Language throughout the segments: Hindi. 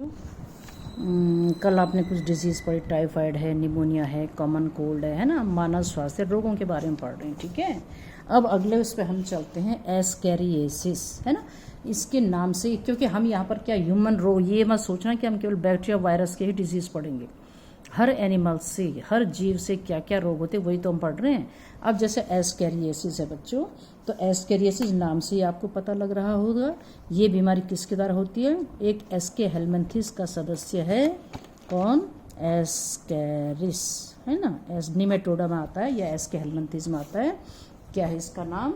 कल आपने कुछ डिजीज़ पढ़ी, टाइफाइड है, निमोनिया है, कॉमन कोल्ड है ना, मानव स्वास्थ्य रोगों के बारे में पढ़ रहे हैं। ठीक है, अब अगले उस पर हम चलते हैं, एस्कैरियासिस है ना। इसके नाम से, क्योंकि हम यहाँ पर क्या ह्यूमन रोग, ये मत सोचना कि हम केवल बैक्टीरिया वायरस के ही डिजीज़ पढ़ेंगे। हर एनिमल से, हर जीव से क्या क्या रोग होते हैं वही तो हम पढ़ रहे हैं। अब जैसे एस्कैरियासिस है बच्चों, तो एस्कैरियासिस नाम से ही आपको पता लग रहा होगा ये बीमारी किसके द्वारा होती है। एक एस्के हेलमिंथिस का सदस्य है, कौन, एस्कैरिस है ना, निमेटोडा में आता है या एस्के हेलमिंथिस में आता है। क्या है इसका नाम?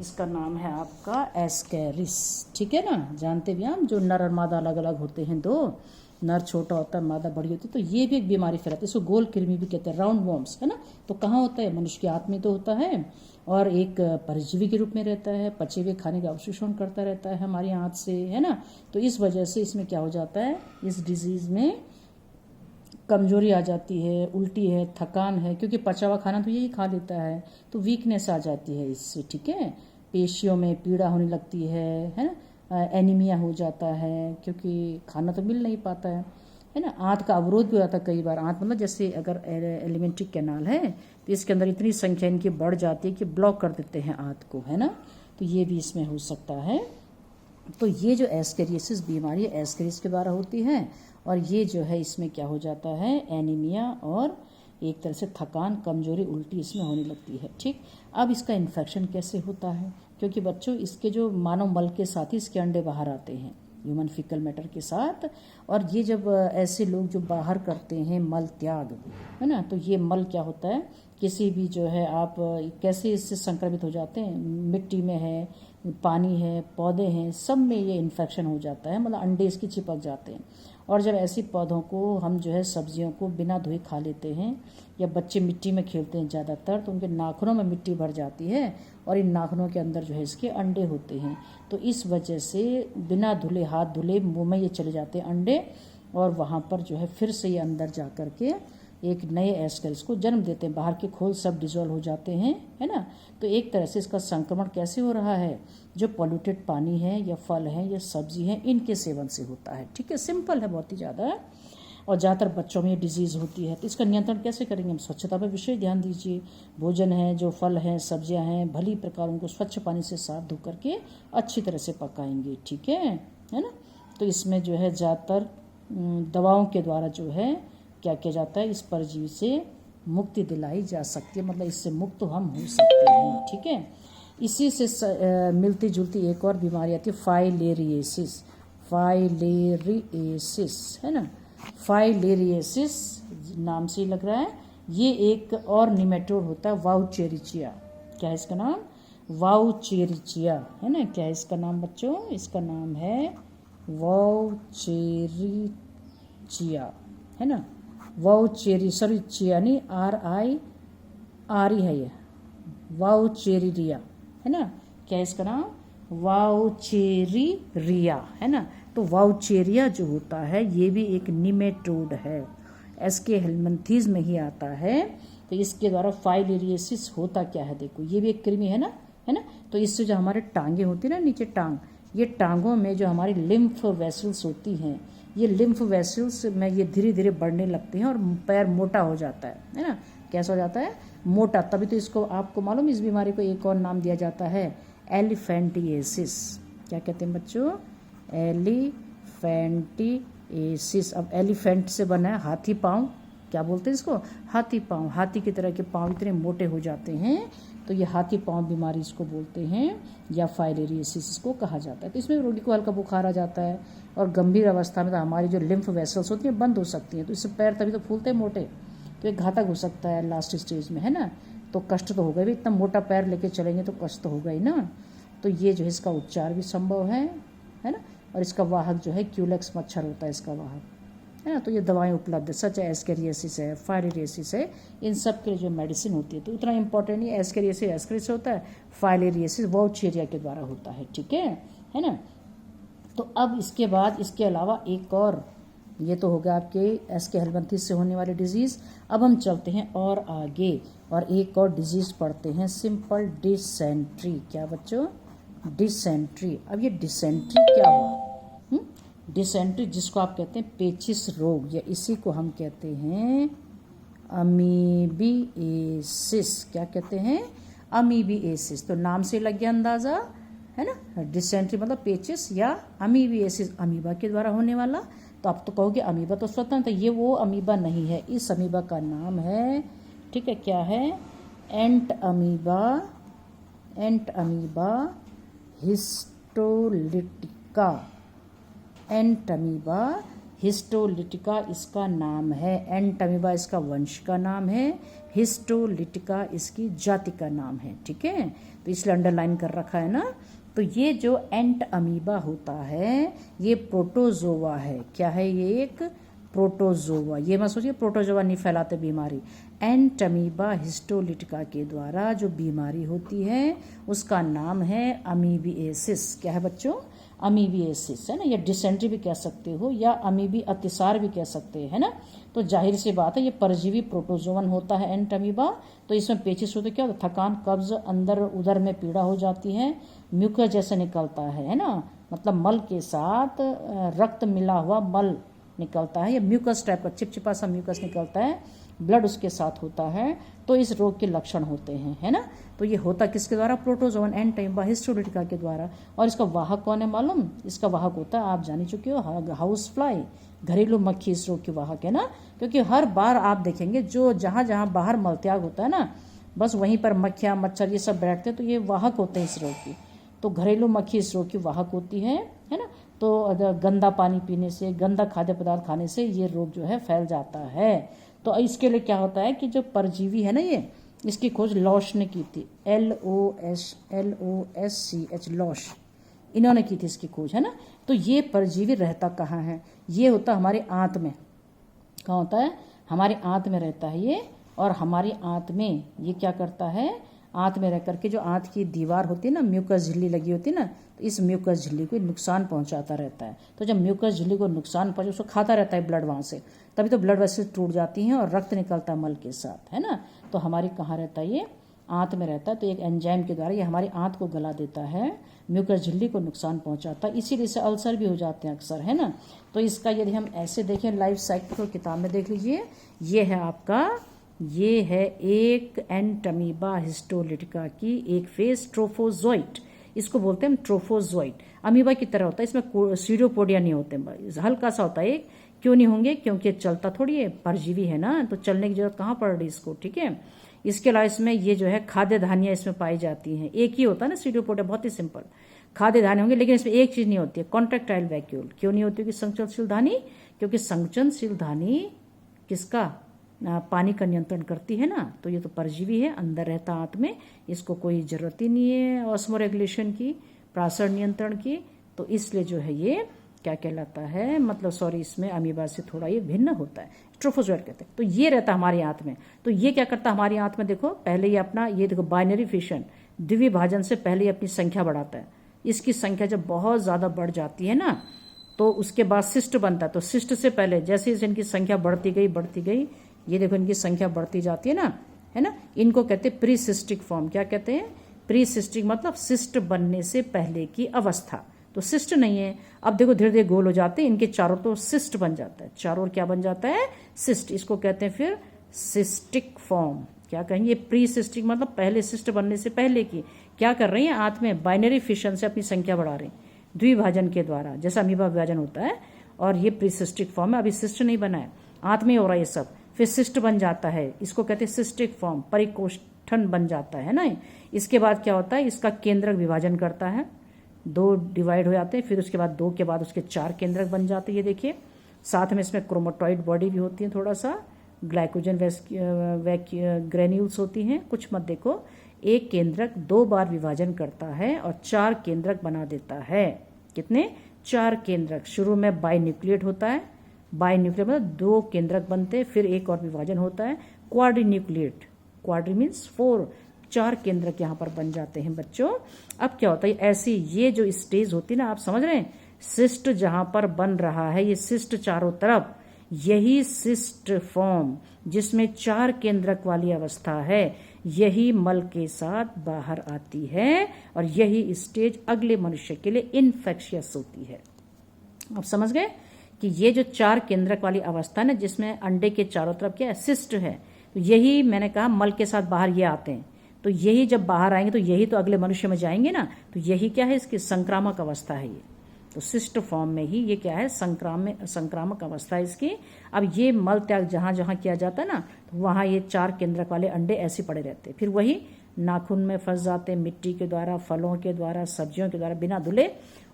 इसका नाम है आपका एस्कैरिस। ठीक है ना, जानते भी हम, जो नर और मादा अलग अलग होते हैं, दो नर छोटा होता है, मादा बड़ी होती है, तो ये भी एक बीमारी फैलाती है। इसको गोल कृमि भी कहते हैं, राउंड वॉर्म्स है ना। तो कहाँ होता है? मनुष्य के आंत में तो होता है, और एक परजीवी के रूप में रहता है, पचे हुए खाने का अवशोषण करता रहता है हमारी आंत से, है ना। तो इस वजह से इसमें क्या हो जाता है, इस डिजीज़ में कमजोरी आ जाती है, उल्टी है, थकान है, क्योंकि पचा हुआ खाना तो यही खा लेता है, तो वीकनेस आ जाती है इससे। ठीक है, पेशियों में पीड़ा होने लगती है ना, एनीमिया हो जाता है, क्योंकि खाना तो मिल नहीं पाता है ना। आंत का अवरोध भी हो जाता है कई बार। आंत मतलब जैसे अगर एलिमेंट्री कैनाल है तो इसके अंदर इतनी संख्या इनकी बढ़ जाती है कि ब्लॉक कर देते हैं आंत को, है ना। तो ये भी इसमें हो सकता है। तो ये जो एस्कैरियासिस बीमारी है, एस्कैरिस के द्वारा होती है, और ये जो है इसमें क्या हो जाता है, एनीमिया और एक तरह से थकान, कमजोरी, उल्टी इसमें होने लगती है। ठीक, अब इसका इन्फेक्शन कैसे होता है, क्योंकि बच्चों इसके जो मानव मल के साथ ही इसके अंडे बाहर आते हैं, ह्यूमन फीकल मैटर के साथ। और ये जब ऐसे लोग जो बाहर करते हैं मल त्याग, है ना, तो ये मल क्या होता है, किसी भी जो है आप कैसे इससे संक्रमित हो जाते हैं, मिट्टी में है, पानी है, पौधे हैं, सब में ये इन्फेक्शन हो जाता है, मतलब अंडे इसकी चिपक जाते हैं। और जब ऐसी पौधों को हम जो है सब्जियों को बिना धोए खा लेते हैं, या बच्चे मिट्टी में खेलते हैं ज़्यादातर, तो उनके नाखूनों में मिट्टी भर जाती है, और इन नाखूनों के अंदर जो है इसके अंडे होते हैं। तो इस वजह से बिना धुले, हाथ धुले, मुंह में ये चले जाते हैं अंडे, और वहाँ पर जो है फिर से ये अंदर जा कर के एक नए एस्कैरिस को जन्म देते हैं। बाहर के खोल सब डिजोल्व हो जाते हैं, है ना। तो एक तरह से इसका संक्रमण कैसे हो रहा है, जो पॉल्यूटेड पानी है या फल है या सब्जी है, इनके सेवन से होता है। ठीक है, सिंपल है बहुत ही ज़्यादा, और ज़्यादातर बच्चों में ये डिजीज़ होती है। तो इसका नियंत्रण कैसे करेंगे हम? स्वच्छता पर विशेष ध्यान दीजिए। भोजन है, जो फल हैं, सब्जियां हैं, भली प्रकार उनको स्वच्छ पानी से साफ धो करके अच्छी तरह से पकाएंगे। ठीक है ना। तो इसमें जो है ज़्यादातर दवाओं के द्वारा जो है क्या किया जाता है, इस परजीवी से मुक्ति दिलाई जा सकती है, मतलब इससे मुक्त हम हो सकते हैं। ठीक है, इसी से मिलती जुलती एक और बीमारी आती है, फाइलेरियासिस। फाइलेरियासिस है ना, फाइलेरियासिस नाम से ही लग रहा है। ये एक और निमेटोड होता है, वाउचेरिचिया। क्या है इसका नाम? वाउचेरिचिया है ना। क्या है इसका नाम बच्चों? इसका नाम है वाउचेरिचिया, है ना। वाउचेरिचिया नहीं, RIRE है ये, वाउचेरिरिया है ना। क्या है इसका नाम? वाउचेरिरिया है ना। तो वाउचेरिया जो होता है ये भी एक निमेटोड है, एस्के हेलमिंथिस में ही आता है। तो इसके द्वारा फाइलेरियासिस होता क्या है, देखो ये भी एक कृमि है ना, है ना। तो इससे जो हमारे टांगे होती है ना, नीचे टांग, ये टांगों में जो हमारी लिम्फ वेसल्स होती हैं, ये लिम्फ वेसल्स में ये धीरे धीरे बढ़ने लगते हैं, और पैर मोटा हो जाता है ना। कैसा हो जाता है? मोटा। तभी तो इसको, आपको मालूम, इस बीमारी को एक और नाम दिया जाता है, एलिफेंटिएसिस। क्या कहते हैं बच्चों? एलिफेंटिएसिस। अब एलिफेंट से बना है हाथी पाँव, क्या बोलते हैं इसको? हाथी पाँव। हाथी की तरह के पाँव इतने मोटे हो जाते हैं, तो ये हाथी पाँव बीमारी इसको बोलते हैं, या फाइलेरियासिस इसको कहा जाता है। तो इसमें रोगी को हल्का बुखार आ जाता है, और गंभीर अवस्था में तो हमारी जो लिम्फ वेसल्स होती हैं बंद हो सकती हैं, तो इससे पैर तभी तो फूलते हैं मोटे, तो एक घातक हो सकता है लास्ट स्टेज में, है ना। तो कष्ट तो होगा भी, इतना मोटा पैर लेके चलेंगे तो कष्ट तो होगा ही ना। तो ये जो है इसका उपचार भी संभव है ना। और इसका वाहक जो है क्यूलेक्स मच्छर होता है इसका वाहक, है ना। तो ये दवाएं उपलब्ध है, सच है, एस्कैरियासिस है, फाइलेरियासिस है, इन सब के लिए जो मेडिसिन होती है। तो उतना इंपॉर्टेंट नहीं, एस्कैरियासिस होता है, फाइलेरियासिस वाउचेरिया के द्वारा होता है। ठीक है ना। तो अब इसके बाद, इसके अलावा एक और, ये तो हो गया आपके एस्के हेलमिंथिस से होने वाली डिजीज़। अब हम चलते हैं और आगे, और एक और डिजीज़ पढ़ते हैं, सिंपल डिसेंट्री। क्या बच्चों? डिसेंट्री। अब ये डिसेंट्री क्या हुआ? डिसेंट्री जिसको आप कहते हैं पेचिस रोग, या इसी को हम कहते हैं अमीबिएसिस। क्या कहते हैं? अमीबिएसिस। तो नाम से लग गया अंदाजा, है ना। डिसेंट्री मतलब पेचिस या अमीबिएसिस अमीबा के द्वारा होने वाला। तो आप तो कहोगे अमीबा तो स्वतंत्र, ये वो अमीबा नहीं है। इस अमीबा का नाम है, ठीक है, क्या है? एंट अमीबा, एंट अमीबा हिस्टोलिटिका। एंट अमीबा हिस्टोलिटिका इसका नाम है। एंट अमीबा इसका वंश का नाम है, हिस्टोलिटिका इसकी जाति का नाम है, ठीक है। तो इसलिए अंडरलाइन कर रखा है ना। तो ये जो एंट अमीबा होता है ये प्रोटोजोआ है। क्या है ये? एक प्रोटोजोआ। ये मत सोचिए प्रोटोजोआ नहीं फैलाते बीमारी। एंट अमीबा हिस्टोलिटिका के द्वारा जो बीमारी होती है उसका नाम है अमीबिएसिस। क्या है बच्चों? अमीबिएसिस, है ना। या डिसेंट्री भी कह सकते हो, या अमीबी अतिसार भी कह सकते हैं, है ना। तो जाहिर सी बात है ये परजीवी प्रोटोजोवन होता है एंट अमीबा। तो इसमें पेचिस होते क्या होता है? थकान, कब्ज, अंदर उधर में पीड़ा हो जाती है, म्यूकस जैसे निकलता है ना। मतलब मल के साथ रक्त मिला हुआ मल निकलता है, या म्यूकस टाइप का चिपचिपा सा म्यूकस निकलता है, ब्लड उसके साथ होता है। तो इस रोग के लक्षण होते हैं, है ना। तो ये होता किसके द्वारा? प्रोटोजोवन एंट अमीबा हिस्टोलिटिका के द्वारा। और इसका वाहक कौन है मालूम? इसका वाहक होता है, आप जान ही चुके हो, हाउस फ्लाई, घरेलू मक्खी इस रोग के वाहक है ना। क्योंकि हर बार आप देखेंगे जो जहाँ जहाँ बाहर मलत्याग होता है ना, बस वहीं पर मक्खियाँ मच्छर ये सब बैठते हैं, तो ये वाहक होते हैं इस रोग की। तो घरेलू मक्खी इस रोग की वाहक होती है ना। तो गंदा पानी पीने से, गंदा खाद्य पदार्थ खाने से ये रोग जो है फैल जाता है। तो इसके लिए क्या होता है कि जो परजीवी है ना, ये इसकी खोज लॉश ने की थी, LOSCH, लॉश, इन्होंने की थी इसकी खोज, है ना। तो ये परजीवी रहता कहाँ है? ये होता हमारे आंत में। कहाँ होता है? हमारे आंत में रहता है ये। और हमारी आंत में ये क्या करता है? आंत में रह करके जो आंत की दीवार होती है ना, म्यूकस झिल्ली लगी होती है ना, तो इस म्यूकस झिल्ली को नुकसान पहुंचाता रहता है। तो जब म्यूकस झिल्ली को नुकसान पहुंचे, उसको खाता रहता है ब्लड वहाँ से, तभी तो ब्लड वेसल्स टूट जाती हैं और रक्त निकलता है मल के साथ, है ना। तो हमारी कहाँ रहता है? ये आंत में रहता है। तो एक एंजाइम के द्वारा ये हमारी आंत को गला देता है, म्यूकस झिल्ली को नुकसान पहुंचाता है, इसीलिए से अल्सर भी हो जाते हैं अक्सर, है ना। तो इसका यदि हम ऐसे देखें लाइफ साइकिल को किताब में देख लीजिए, ये है आपका, ये है एक एंट अमीबा हिस्टोलिटिका की एक फेज, ट्रोफोजोइट, इसको बोलते हैं हम ट्रोफोजोइट। अमीबा की तरह होता है, इसमें सीडोपोडिया नहीं होते, हल्का सा होता है। क्यों नहीं होंगे? क्योंकि चलता थोड़ी है, परजीवी है ना, तो चलने की जरूरत कहाँ पड़ रही इसको, ठीक है। इसके अलावा इसमें ये जो है खाद्य धानियाँ इसमें पाई जाती हैं। एक ही होता है ना सीडोपोडिया, बहुत ही सिंपल, खाद्य धान्य होंगे, लेकिन इसमें एक चीज नहीं होती है, कॉन्ट्रेक्टाइल वैक्यूल। क्यों नहीं होती? संकुचनशील धानी, क्योंकि संकुचनशील धानी किसका? पानी का नियंत्रण करती है ना। तो ये तो परजीवी है, अंदर रहता आंत में, इसको कोई जरूरत ही नहीं है ऑस्मोरेगुलेशन की, प्रासरण नियंत्रण की। तो इसलिए जो है ये क्या कहलाता है, मतलब सॉरी, इसमें अमीबा से थोड़ा ये भिन्न होता है, ट्रोफोजोइट कहते हैं। तो ये रहता हमारी आंत में। तो ये क्या करता है हमारी आंत में? देखो पहले ये अपना, ये देखो बाइनरी फिशन, द्विभाजन से पहले ये अपनी संख्या बढ़ाता है। इसकी संख्या जब बहुत ज्यादा बढ़ जाती है ना, तो उसके बाद सिस्ट बनता है। तो सिस्ट से पहले जैसे इनकी संख्या बढ़ती गई, ये देखो इनकी संख्या बढ़ती जाती है ना, है ना। इनको कहते हैं प्री सिस्टिक फॉर्म। क्या कहते हैं? प्री सिस्टिक मतलब सिस्ट बनने से पहले की अवस्था। तो सिस्ट नहीं है। अब देखो धीरे धीरे गोल हो जाते हैं, इनके चारों तो सिस्ट बन जाता है, चारों ओर क्या बन जाता है? सिस्ट। इसको कहते हैं फिर सिस्टिक फॉर्म। क्या कहेंगे? प्री सिस्टिक मतलब पहले, सिस्ट बनने से पहले की। क्या कर रही है? आंत में बाइनरी फिशन से अपनी संख्या बढ़ा रहे हैं द्विभाजन के द्वारा, जैसा अमीबा विभाजन होता है। और ये प्री सिस्टिक फॉर्म है, अभी सिस्ट नहीं बना है, आंत में हो रहा है ये सब। फिर सिस्ट बन जाता है, इसको कहते हैं सिस्टिक फॉर्म, परिकोष्ठन बन जाता है ना। इसके बाद क्या होता है? इसका केंद्रक विभाजन करता है, दो डिवाइड हो जाते हैं, फिर उसके बाद दो के बाद उसके चार केंद्रक बन जाते हैं। ये देखिए, साथ में इसमें क्रोमेटॉइड बॉडी भी होती है, थोड़ा सा ग्लाइकोजन ग्रेन्यूल्स होती हैं, कुछ मत देखो। एक केंद्रक दो बार विभाजन करता है और चार केंद्रक बना देता है। कितने? चार केंद्रक। शुरू में बाइन्यूक्लिएट होता है, बाइन्यूक्लिएट मतलब दो केंद्रक बनते हैं, फिर एक और विभाजन होता है क्वाड्रीन्यूक्लिएट, क्वाड्री मीन्स 4, चार केंद्रक यहाँ पर बन जाते हैं बच्चों। अब क्या होता है? ऐसी ये जो स्टेज होती है ना, आप समझ रहे हैं, सिस्ट जहां पर बन रहा है, ये सिस्ट चारों तरफ, यही सिस्ट फॉर्म जिसमें चार केंद्रक वाली अवस्था है, यही मल के साथ बाहर आती है और यही स्टेज अगले मनुष्य के लिए इन्फेक्शियस होती है। अब समझ गए कि ये जो 4 केंद्रक वाली अवस्था है जिसमें अंडे के चारों तरफ क्या है, सिस्ट है, तो यही मैंने कहा मल के साथ बाहर ये आते हैं, तो यही जब बाहर आएंगे तो यही तो अगले मनुष्य में जाएंगे ना, तो यही क्या है, इसकी संक्रामक अवस्था है ये। तो सिस्ट फॉर्म में ही ये क्या है, संक्रामक अवस्था है इसकी। अब ये मल त्याग जहाँ जहाँ किया जाता है ना, तो वहाँ ये 4 केंद्रक वाले अंडे ऐसे पड़े रहते हैं, फिर वही नाखून में फंस जाते हैं, मिट्टी के द्वारा, फलों के द्वारा, सब्जियों के द्वारा, बिना धुले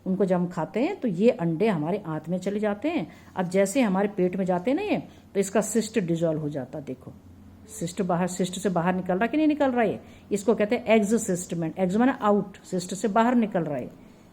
उनको जब हम खाते हैं तो ये अंडे हमारे आंत में चले जाते हैं। अब जैसे हमारे पेट में जाते हैं ना ये, तो इसका सिस्ट डिजोल्व हो जाता है। देखो सिस्ट बाहर, सिस्ट से बाहर निकल रहा कि नहीं निकल रहा है, इसको कहते हैं एक्सोसिस्टमेंट। एक्स माने आउट, सिस्ट से बाहर निकल रहा है,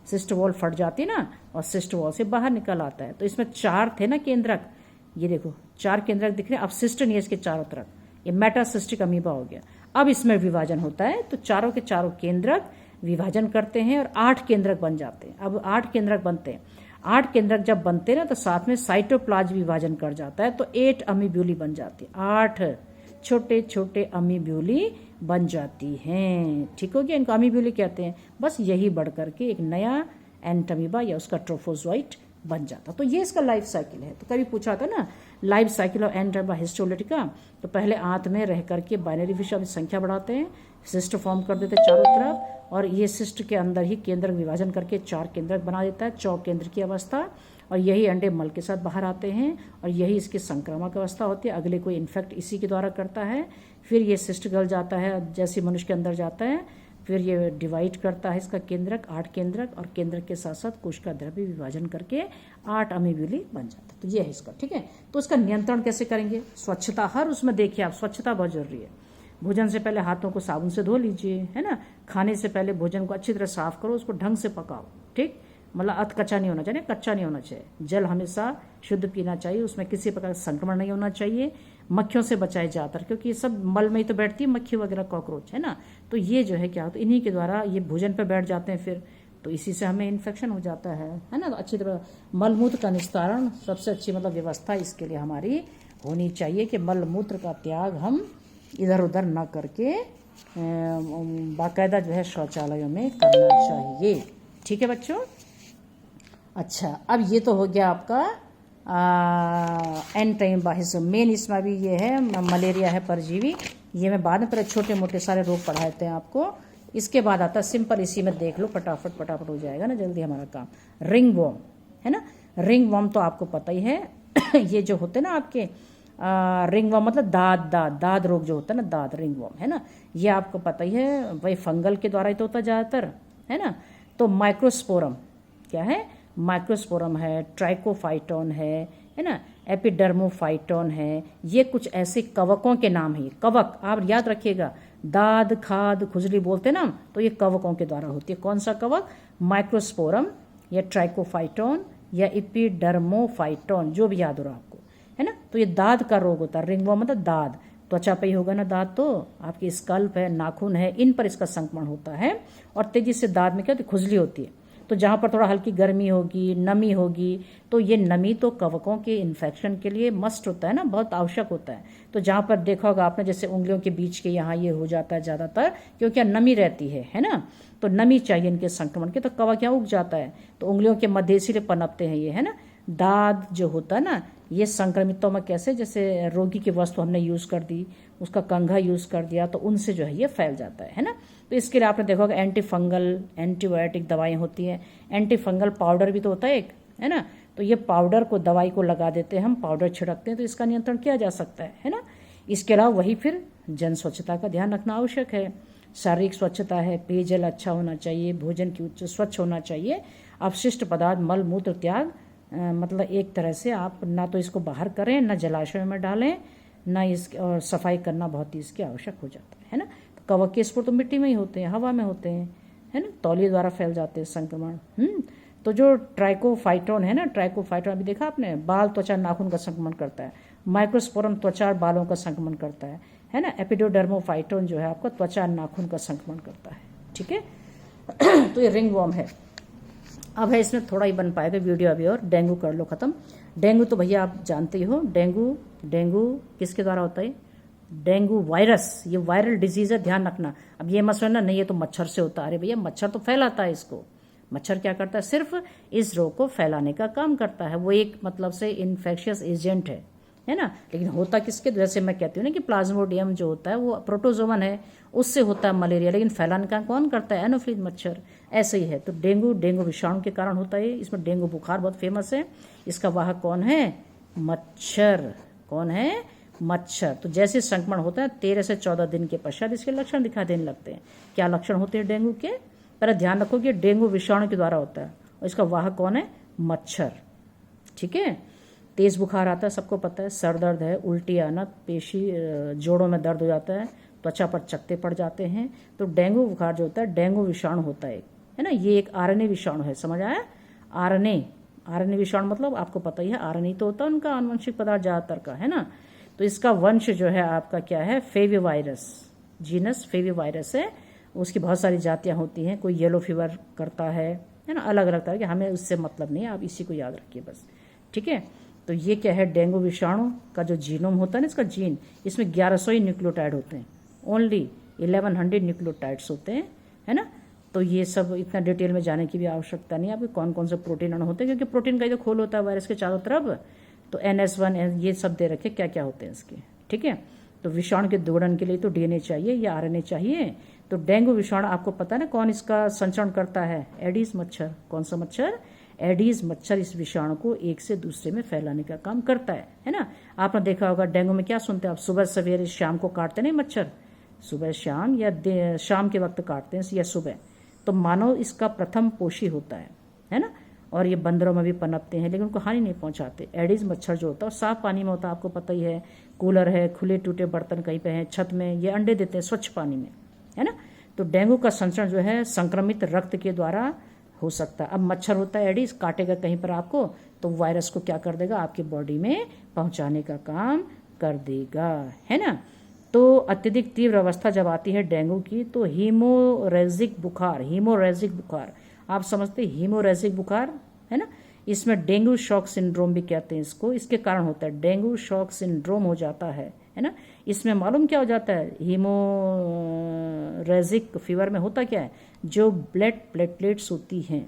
सिस्ट वॉल फट जाती है ना और सिस्ट वॉल से बाहर निकल आता है। तो इसमें 4 थे ना केंद्रक, ये देखो 4 केंद्रक दिख रहे हैं। अब सिस्ट नहीं है इसके चारों तरफ, ये मेटासिस्टिक अमीबा हो गया। अब इसमें विभाजन होता है, तो चारों के चारों केंद्रक विभाजन करते हैं और 8 केंद्रक बन जाते हैं। अब 8 केंद्रक बनते हैं, 8 केंद्रक जब बनते हैं ना तो साथ में साइटोप्लाज्म विभाजन कर जाता है, तो 8 अमीब्यूली बन जाती है, 8 छोटे छोटे अमीब्यूली बन जाती हैं। ठीक हो गया, इनको अमीब्यूली कहते हैं। बस यही बढ़ करके एक नया एंटमीबा या उसका ट्रोफोजोइट बन जाता। तो ये इसका लाइफ साइकिल है। तो कभी पूछा था ना life cycle of Entamoeba histolytica, तो पहले आंत में रह करके बाइनरी फिश की संख्या बढ़ाते हैं, सिस्ट फॉर्म कर देते हैं चारों तरफ, और ये सिस्ट के अंदर ही केंद्रक विभाजन करके 4 केंद्रक बना देता है, 4 केंद्र की अवस्था, और यही अंडे मल के साथ बाहर आते हैं और यही इसकी संक्रामक अवस्था होती है। अगले कोई इन्फेक्ट इसी के द्वारा करता है, फिर ये सिस्ट गल जाता है, जैसे मनुष्य के अंदर जाता है, फिर ये डिवाइड करता है इसका केंद्रक, 8 केंद्रक, और केंद्रक के साथ साथ कोशिका द्रव्य विभाजन करके 8 अमीब्यूली बन जाता है। तो ये है इसका, ठीक है। तो इसका नियंत्रण कैसे करेंगे? स्वच्छता, हर उसमें देखिए आप, स्वच्छता बहुत जरूरी है। भोजन से पहले हाथों को साबुन से धो लीजिए, है ना। खाने से पहले भोजन को अच्छी तरह साफ करो, उसको ढंग से पकाओ, ठीक, मतलब अध कच्चा नहीं होना चाहिए, कच्चा नहीं होना चाहिए। जल हमेशा शुद्ध पीना चाहिए, उसमें किसी प्रकार का संक्रमण नहीं होना चाहिए। मक्खियों से बचाए ज़्यादातर, क्योंकि ये सब मल में ही तो बैठती है मक्खी वगैरह, कॉकरोच, है ना। तो ये जो है क्या होता है, इन्हीं के द्वारा ये भोजन पर बैठ जाते हैं, फिर तो इसी से हमें इन्फेक्शन हो जाता है ना। तो अच्छी तरह मलमूत्र का निस्तारण सबसे अच्छी मतलब व्यवस्था इसके लिए हमारी होनी चाहिए कि मलमूत्र का त्याग हम इधर उधर ना करके बाकायदा जो है शौचालयों में करना चाहिए। ठीक है बच्चों। अच्छा, अब ये तो हो गया आपका एंटमीबा। मेन इसमें भी ये है मलेरिया है परजीवी, ये मैं बाद में पहले छोटे मोटे सारे रोग पढ़ाते हैं आपको। इसके बाद आता है सिंपल, इसी में देख लो, फटाफट हो जाएगा ना जल्दी हमारा काम। रिंग वॉर्म, है ना। रिंग वॉर्म तो आपको पता ही है ये जो होते हैं ना आपके रिंग वॉर्म मतलब दाद रोग जो होता है ना, दाद रिंग वॉर्म, है ना। ये आपको पता ही है, वही फंगल के द्वारा ही तो होता है ज़्यादातर, है ना। तो माइक्रोस्पोरम क्या है, माइक्रोस्पोरम है, ट्राइकोफाइटोन है ना, एपिडर्मोफाइटोन है। ये कुछ ऐसे कवकों के नाम है। कवक आप याद रखिएगा, दाद, खाद, खुजली बोलते हैं ना, तो ये कवकों के द्वारा होती है। कौन सा कवक? माइक्रोस्पोरम या ट्राइकोफाइटोन या एपिडर्मोफाइटोन, जो भी याद हो रहा आपको, है ना। तो ये दाद का रोग होता है। रिंगवॉर्म मतलब दाद, त्वचा पे ही होगा ना दाद, तो आपकी स्कल्प है, नाखून है, इन पर इसका संक्रमण होता है और तेजी से दाद में क्या होती है, खुजली होती है। तो जहाँ पर थोड़ा हल्की गर्मी होगी, नमी होगी, तो ये नमी तो कवकों के इन्फेक्शन के लिए मस्ट होता है ना, बहुत आवश्यक होता है। तो जहाँ पर देखा होगा आपने, जैसे उंगलियों के बीच के यहाँ ये हो जाता है ज़्यादातर, क्योंकि नमी रहती है ना। तो नमी चाहिए इनके संक्रमण के, तो कवक यहाँ उग जाता है, तो उंगलियों के मध्य इसीलिए पनपते हैं ये, है ना। दाद जो होता है ना, ये संक्रमितों में कैसे, जैसे रोगी की वस्तु हमने यूज़ कर दी, उसका कंघा यूज़ कर दिया, तो उनसे जो है ये फैल जाता है ना। तो इसके लिए आपने देखा होगा एंटी फंगल, एंटीबायोटिक दवाएं होती हैं। एंटी फंगल पाउडर भी तो होता है एक, है ना। तो ये पाउडर को, दवाई को लगा देते हैं हम, पाउडर छिड़कते हैं, तो इसका नियंत्रण किया जा सकता है ना। इसके अलावा वही फिर जन स्वच्छता का ध्यान रखना आवश्यक है। शारीरिक स्वच्छता है, पेयजल अच्छा होना चाहिए, भोजन की उच्च स्वच्छ होना चाहिए, अपशिष्ट पदार्थ मल मूत्र त्याग, मतलब एक तरह से आप ना तो इसको बाहर करें, ना जलाशय में डालें, ना इस, और सफाई करना बहुत ही इसकी आवश्यक हो जाता है ना। तो कवक के स्पोर तो मिट्टी में ही होते हैं, हवा में होते हैं, है ना, तौलिए द्वारा फैल जाते हैं संक्रमण। तो जो ट्राइकोफाइटोन है ना, ट्राइकोफाइटोन अभी देखा आपने, बाल, त्वचा, नाखून का संक्रमण करता है। माइक्रोस्पोरम त्वचा और बालों का संक्रमण करता है ना। एपिडोडर्मोफाइटोन जो है आपका त्वचा, नाखून का संक्रमण करता है। ठीक है। तो ये रिंग वॉर्म है। अब है इसमें थोड़ा ही बन पाएगा वीडियो अभी, और डेंगू कर लो खत्म। डेंगू तो भैया आप जानते ही हो, डेंगू किसके द्वारा होता है? डेंगू वायरस, ये वायरल डिजीज है, ध्यान रखना। अब ये मत सोचना नहीं ये तो मच्छर से होता है, अरे भैया मच्छर तो फैलाता है इसको, मच्छर क्या करता है, सिर्फ इस रोग को फैलाने का काम करता है। वो एक मतलब से इन्फेक्शियस एजेंट है ना। लेकिन होता किसके, जैसे मैं कहती हूँ ना कि प्लाज्मोडियम जो होता है वो प्रोटोजोवन है, उससे होता है मलेरिया, लेकिन फैलाने का कौन करता है, एनोफिलीज मच्छर। ऐसे ही है। तो डेंगू विषाणु के कारण होता है। इसमें डेंगू बुखार बहुत फेमस है। इसका वाहक कौन है, मच्छर। कौन है, मच्छर। तो जैसे संक्रमण होता है 13 से 14 दिन के पश्चात इसके लक्षण दिखाई देने लगते हैं। क्या लक्षण होते हैं डेंगू के, पहले ध्यान रखो कि डेंगू विषाणु के द्वारा होता है और इसका वाहक कौन है, मच्छर। ठीक है। तेज बुखार आता है, सबको पता है। सर दर्द है, उल्टी आना, पेशी जोड़ों में दर्द हो जाता है, त्वचा पर चकत्ते पड़ जाते हैं। तो डेंगू बुखार जो होता है डेंगू विषाणु होता है ना। ये एक आरएनए विषाणु है, समझ आया। आरएनए विषाणु मतलब आपको पता ही है, आरएनए तो होता है उनका आनुवंशिक पदार्थ ज्यादातर का, है ना। तो इसका वंश जो है आपका क्या है, फेविवायरस, जीनस फेविवायरस है। उसकी बहुत सारी जातियां होती हैं, कोई येलो फीवर करता है ना, अलग अलग तरह के, हमें उससे मतलब नहीं है, आप इसी को याद रखिए बस। ठीक है। तो ये क्या है, डेंगू विषाणु का जो जीनोम होता है ना, इसका जीन, इसमें 1100 ही न्यूक्लियोटाइड होते हैं, ओनली 1100 न्यूक्लियोटाइड्स होते हैं, है ना। तो ये सब इतना डिटेल में जाने की भी आवश्यकता नहीं है आपको, कौन कौन से प्रोटीन अणु होते हैं, क्योंकि प्रोटीन का ही तो खोल होता है वायरस के चारों तरफ। तो NS1 ये सब दे रखे क्या क्या होते हैं इसके। ठीक है। तो विषाणु के दोहरण के लिए तो DNA चाहिए या RNA चाहिए। तो डेंगू विषाणु आपको पता है ना कौन इसका संचरण करता है, एडीज मच्छर। कौन सा मच्छर, एडीज मच्छर इस विषाणु को एक से दूसरे में फैलाने का काम करता है ना। आपने देखा होगा डेंगू में क्या सुनते हैं आप, सुबह सवेरे शाम को काटते नहीं मच्छर, सुबह शाम या शाम के वक्त काटते हैं या सुबह। तो मानव इसका प्रथम पोषी होता है ना। और ये बंदरों में भी पनपते हैं लेकिन उनको हानि नहीं पहुंचाते। एडीज मच्छर जो होता है साफ पानी में होता है, आपको पता ही है। कूलर है, खुले टूटे बर्तन कहीं पे हैं, छत में, ये अंडे देते हैं स्वच्छ पानी में, है ना। तो डेंगू का संचरण जो है संक्रमित रक्त के द्वारा हो सकता है। अब मच्छर होता है एडीज, काटेगा कहीं पर आपको तो वायरस को क्या कर देगा, आपकी बॉडी में पहुंचाने का काम कर देगा, है ना। तो अत्यधिक तीव्र अवस्था जब आती है डेंगू की तो हीमोरेजिक बुखार आप समझते, हीमोरेजिक बुखार, है ना। इसमें डेंगू शॉक सिंड्रोम भी कहते हैं इसको, इसके कारण होता है डेंगू शॉक सिंड्रोम हो जाता है ना। इसमें मालूम क्या हो जाता है, हीमोरेजिक फीवर में होता क्या है, जो ब्लड प्लेटलेट्स होती हैं,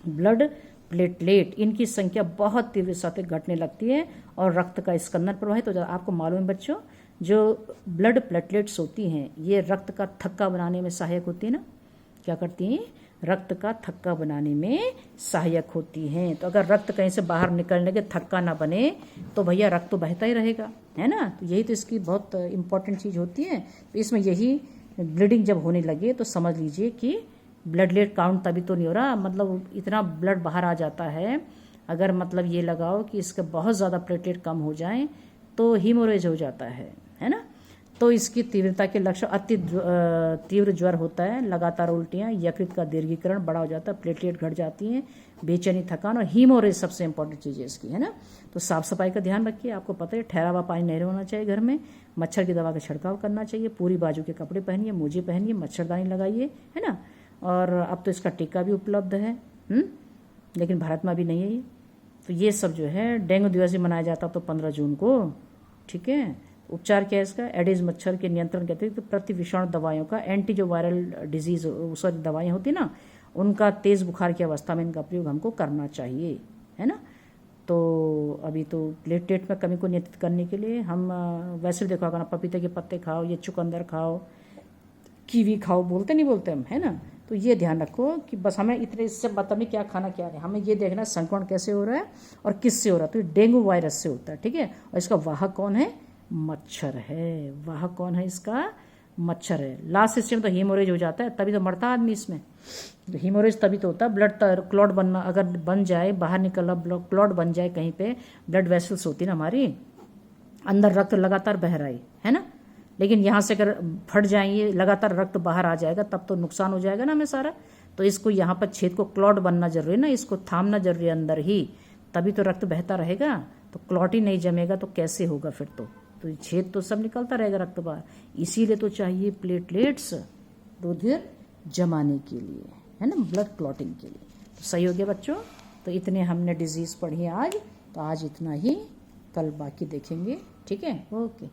ब्लड प्लेटलेट, इनकी संख्या बहुत तीव्र से घटने लगती है और रक्त का स्कंदन प्रभावित हो जाता है। आपको मालूम है बच्चों, जो ब्लड प्लेटलेट्स होती हैं ये रक्त का थक्का बनाने में सहायक होती है ना। क्या करती हैं, रक्त का थक्का बनाने में सहायक होती हैं। तो अगर रक्त कहीं से बाहर निकलने के थक्का ना बने तो भैया रक्त तो बहता ही रहेगा, है ना। तो यही तो इसकी बहुत इंपॉर्टेंट चीज़ होती है। तो इसमें यही ब्लीडिंग जब होने लगे तो समझ लीजिए कि ब्लडलेट काउंट तभी तो नहीं हो रहा, मतलब इतना ब्लड बाहर आ जाता है। अगर मतलब ये लगाओ कि इसका बहुत ज़्यादा प्लेटलेट कम हो जाए तो हीमोरेज हो जाता है ना। तो इसकी तीव्रता के लक्षण अति तीव्र ज्वर होता है, लगातार उल्टियाँ, यकृत का दीर्घीकरण बड़ा हो जाता है, प्लेटलेट घट जाती हैं, बेचैनी, थकान और हीमोरेज सबसे इंपॉर्टेंट चीज़ है इसकी, है ना। तो साफ सफाई का ध्यान रखिए, आपको पता है ठहरा हुआ पानी नहीं होना चाहिए घर में, मच्छर की दवा का छिड़काव करना चाहिए, पूरी बाजू के कपड़े पहनिए, मोजे पहनिए, मच्छरदानी लगाइए, है ना। और अब तो इसका टीका भी उपलब्ध है, लेकिन भारत में अभी नहीं है ये। तो ये सब जो है डेंगू दिवस भी मनाया जाता तो 15 जून को। ठीक है। उपचार क्या है इसका, एडिस मच्छर के नियंत्रण के अतिरिक्त प्रति विषाणु दवाइयों का, एंटी जो वायरल डिजीज सॉरी दवाइयाँ होती ना, उनका तेज बुखार की अवस्था में इनका प्रयोग हमको करना चाहिए, है ना। तो अभी तो प्लेटलेट में कमी को नियंत्रित करने के लिए हम वैसे देखो ना, पपीते के पत्ते खाओ, ये चुकंदर खाओ, कीवी खाओ, बोलते नहीं बोलते हम, है ना। तो ये ध्यान रखो कि बस हमें इतने इससे मतलब नहीं क्या खाना क्या नहीं, हमें ये देखना संक्रमण कैसे हो रहा है और किससे हो रहा है। तो डेंगू वायरस से होता है, ठीक है। और इसका वाहक कौन है, मच्छर है। वाहक कौन है इसका, मच्छर है। लास्ट स्टेज में तो हीमोरेज हो जाता है, तभी तो मरता आदमी इसमें। तो हीमोरेज तभी तो होता है, ब्लड क्लॉट बनना, अगर बन जाए, बाहर निकला ब्लड क्लॉट बन जाए कहीं पे, ब्लड वेसल्स होती है ना हमारी, अंदर रक्त लगातार बह रहा है ना। लेकिन यहाँ से अगर फट जाएंगे, लगातार रक्त बाहर आ जाएगा, तब तो नुकसान हो जाएगा ना हमें सारा। तो इसको यहाँ पर छेद को क्लॉट बनना जरूरी है ना, इसको थामना जरूरी है अंदर ही, तभी तो रक्त बहता रहेगा। तो क्लॉट ही नहीं जमेगा तो कैसे होगा फिर तो छेद तो सब निकलता रहेगा रक्त बाहर। इसीलिए तो चाहिए प्लेटलेट्स रुधिर जमाने के लिए, है ना, ब्लड क्लॉटिंग के लिए। तो सही हो गया बच्चों। तो इतने हमने डिजीज पढ़ी आज, तो आज इतना ही, कल बाकी देखेंगे, ठीक है, ओके।